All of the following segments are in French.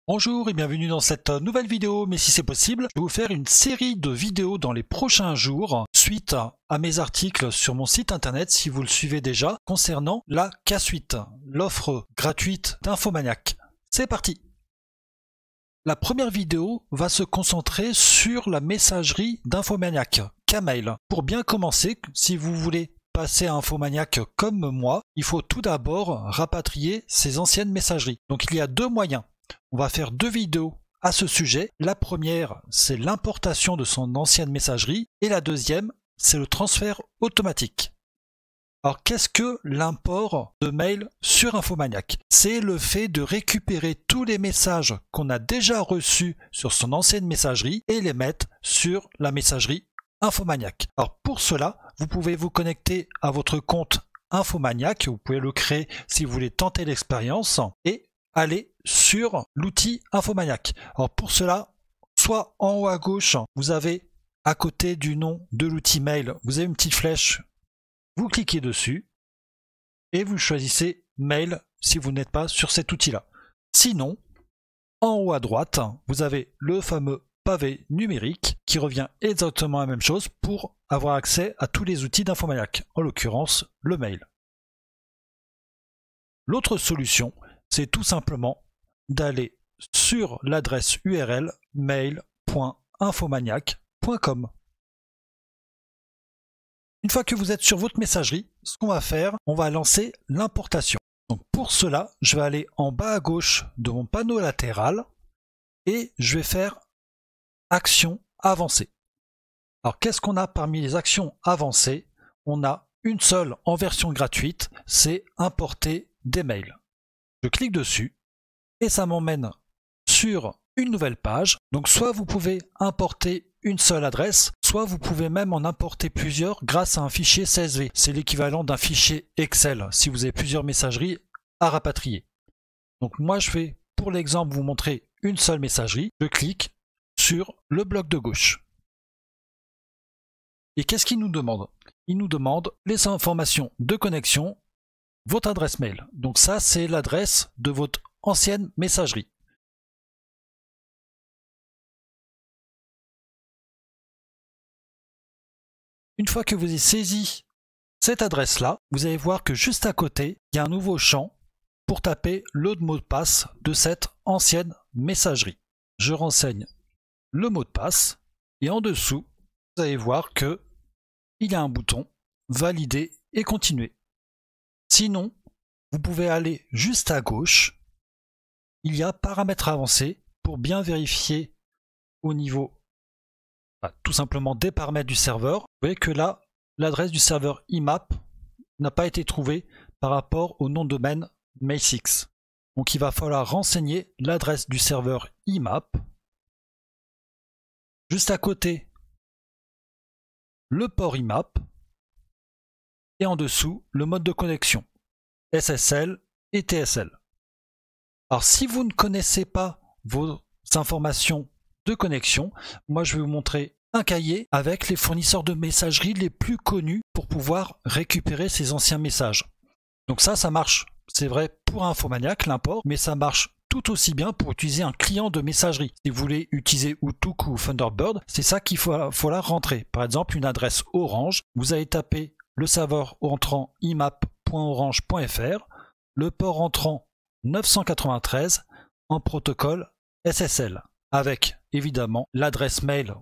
Bonjour et bienvenue dans cette nouvelle vidéo, mais si c'est possible, je vais vous faire une série de vidéos dans les prochains jours suite à mes articles sur mon site internet, si vous le suivez déjà, concernant la K-Suite, l'offre gratuite d'Infomaniac. C'est parti! La première vidéo va se concentrer sur la messagerie d'Infomaniac, K-Mail. Pour bien commencer, si vous voulez passer à Infomaniac comme moi, il faut tout d'abord rapatrier ces anciennes messageries. Donc il y a deux moyens. On va faire deux vidéos à ce sujet. La première, c'est l'importation de son ancienne messagerie et la deuxième, c'est le transfert automatique. Alors qu'est-ce que l'import de mail sur Infomaniac? C'est le fait de récupérer tous les messages qu'on a déjà reçus sur son ancienne messagerie et les mettre sur la messagerie Infomaniac. Alors pour cela, vous pouvez vous connecter à votre compte Infomaniac, vous pouvez le créer si vous voulez tenter l'expérience et aller sur l'outil Infomaniac. Alors pour cela, soit en haut à gauche, vous avez à côté du nom de l'outil mail, vous avez une petite flèche, vous cliquez dessus et vous choisissez mail si vous n'êtes pas sur cet outil-là. Sinon, en haut à droite, vous avez le fameux pavé numérique qui revient exactement la même chose pour avoir accès à tous les outils d'Infomaniac, en l'occurrence le mail. L'autre solution, c'est tout simplement d'aller sur l'adresse URL mail.infomaniac.com. Une fois que vous êtes sur votre messagerie, ce qu'on va faire, on va lancer l'importation. Donc pour cela, je vais aller en bas à gauche de mon panneau latéral et je vais faire Actions avancées. Alors qu'est-ce qu'on a parmi les actions avancées? On a une seule en version gratuite, c'est importer des mails. Je clique dessus et ça m'emmène sur une nouvelle page. Donc soit vous pouvez importer une seule adresse, soit vous pouvez même en importer plusieurs grâce à un fichier CSV. C'est l'équivalent d'un fichier Excel si vous avez plusieurs messageries à rapatrier. Donc moi je vais pour l'exemple vous montrer une seule messagerie. Je clique sur le bloc de gauche. Et qu'est-ce qu'il nous demande? Il nous demande les informations de connexion, votre adresse mail. Donc ça, c'est l'adresse de votre ancienne messagerie. Une fois que vous avez saisi cette adresse-là, vous allez voir que juste à côté, il y a un nouveau champ pour taper le mot de passe de cette ancienne messagerie. Je renseigne le mot de passe et en dessous, vous allez voir que il y a un bouton valider et continuer. Sinon, vous pouvez aller juste à gauche, il y a paramètres avancés pour bien vérifier au niveau tout simplement des paramètres du serveur. Vous voyez que là, l'adresse du serveur IMAP n'a pas été trouvée par rapport au nom de domaine Mail6. Donc il va falloir renseigner l'adresse du serveur IMAP. Juste à côté, le port IMAP et en dessous, le mode de connexion SSL et TSL. Alors si vous ne connaissez pas vos informations de connexion, moi je vais vous montrer un cahier avec les fournisseurs de messagerie les plus connus pour pouvoir récupérer ces anciens messages. Donc ça marche, c'est vrai pour Infomaniac l'import, mais ça marche tout aussi bien pour utiliser un client de messagerie. Si vous voulez utiliser Outlook ou Thunderbird, c'est ça qu'il faut la rentrer. Par exemple, une adresse Orange, vous allez taper le serveur entrant imap.orange.fr, le port entrant 993 en protocole SSL, avec évidemment l'adresse mail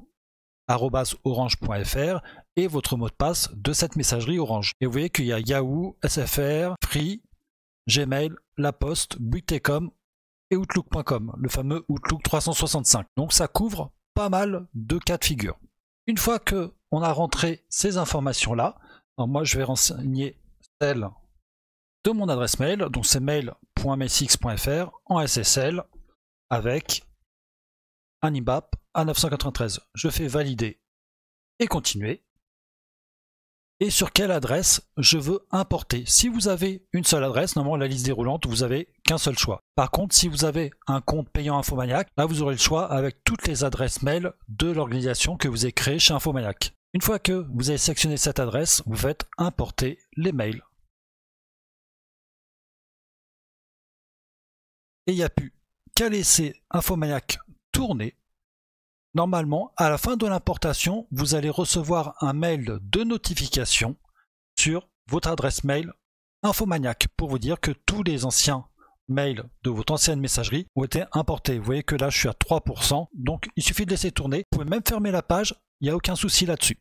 @orange.fr et votre mot de passe de cette messagerie Orange. Et vous voyez qu'il y a Yahoo, SFR, Free, Gmail, La Poste, Bouygues Telecom et Outlook.com, le fameux Outlook 365. Donc ça couvre pas mal de cas de figure. Une fois que on a rentré ces informations-là, alors moi je vais renseigner celle de mon adresse mail, donc c'est mail.mail6.fr en SSL avec un IMAP à 993. Je fais valider et continuer. Et sur quelle adresse je veux importer. Si vous avez une seule adresse, normalement la liste déroulante, vous avez qu'un seul choix. Par contre, si vous avez un compte payant Infomaniac, là vous aurez le choix avec toutes les adresses mail de l'organisation que vous avez créée chez Infomaniac. Une fois que vous avez sélectionné cette adresse, vous faites importer les mails. Et il n'y a plus qu'à laisser Infomaniac tourner. Normalement, à la fin de l'importation, vous allez recevoir un mail de notification sur votre adresse mail Infomaniac pour vous dire que tous les anciens mails de votre ancienne messagerie ont été importés. Vous voyez que là, je suis à 3%, donc il suffit de laisser tourner. Vous pouvez même fermer la page, il n'y a aucun souci là-dessus.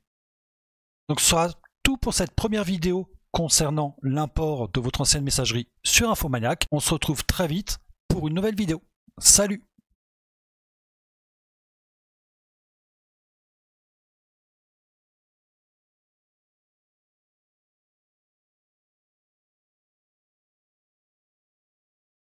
Donc ce sera tout pour cette première vidéo concernant l'import de votre ancienne messagerie sur Infomaniac. On se retrouve très vite pour une nouvelle vidéo. Salut!